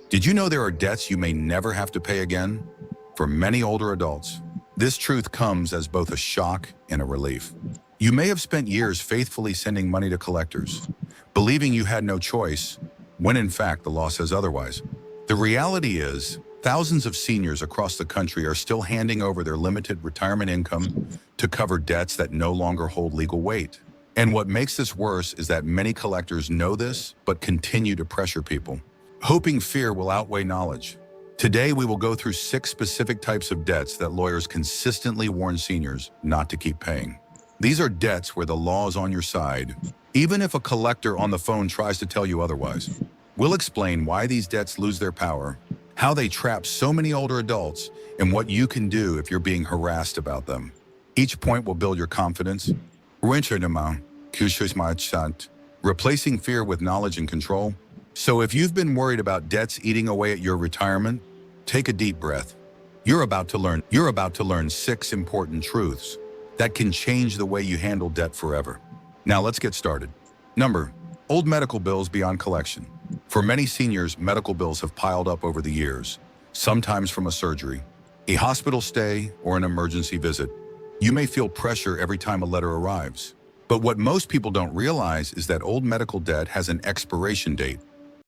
Did you know there are debts you may never have to pay again? For many older adults, this truth comes as both a shock and a relief. You may have spent years faithfully sending money to collectors, believing you had no choice, when in fact the law says otherwise. The reality is, thousands of seniors across the country are still handing over their limited retirement income to cover debts that no longer hold legal weight. And what makes this worse is that many collectors know this, but continue to pressure people, hoping fear will outweigh knowledge. Today, we will go through 6 specific types of debts that lawyers consistently warn seniors not to keep paying. These are debts where the law is on your side, even if a collector on the phone tries to tell you otherwise. We'll explain why these debts lose their power, how they trap so many older adults, and what you can do if you're being harassed about them. Each point will build your confidence, replacing fear with knowledge and control. So if you've been worried about debts eating away at your retirement, take a deep breath. You're about to learn 6 important truths that can change the way you handle debt forever. Now let's get started. Number, old medical bills beyond collection. For many seniors, medical bills have piled up over the years, sometimes from a surgery, a hospital stay, or an emergency visit. You may feel pressure every time a letter arrives. But what most people don't realize is that old medical debt has an expiration date.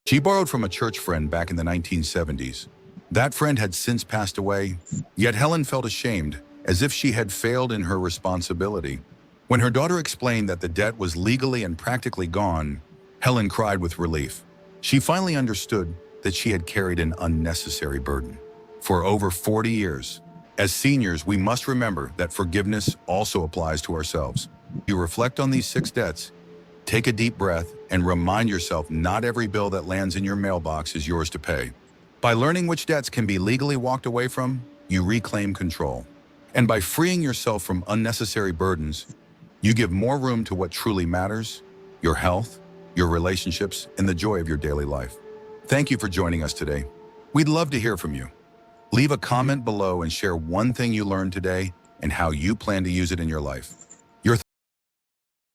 She borrowed from a church friend back in the 1970s. That friend had since passed away, yet Helen felt ashamed, as if she had failed in her responsibility. When her daughter explained that the debt was legally and practically gone, Helen cried with relief. She finally understood that she had carried an unnecessary burden for over 40 years. As seniors, we must remember that forgiveness also applies to ourselves. You reflect on these 6 debts, take a deep breath, and remind yourself not every bill that lands in your mailbox is yours to pay. By learning which debts can be legally walked away from, you reclaim control. And by freeing yourself from unnecessary burdens, you give more room to what truly matters: your health, your relationships, and the joy of your daily life. Thank you for joining us today. We'd love to hear from you. Leave a comment below and share one thing you learned today and how you plan to use it in your life.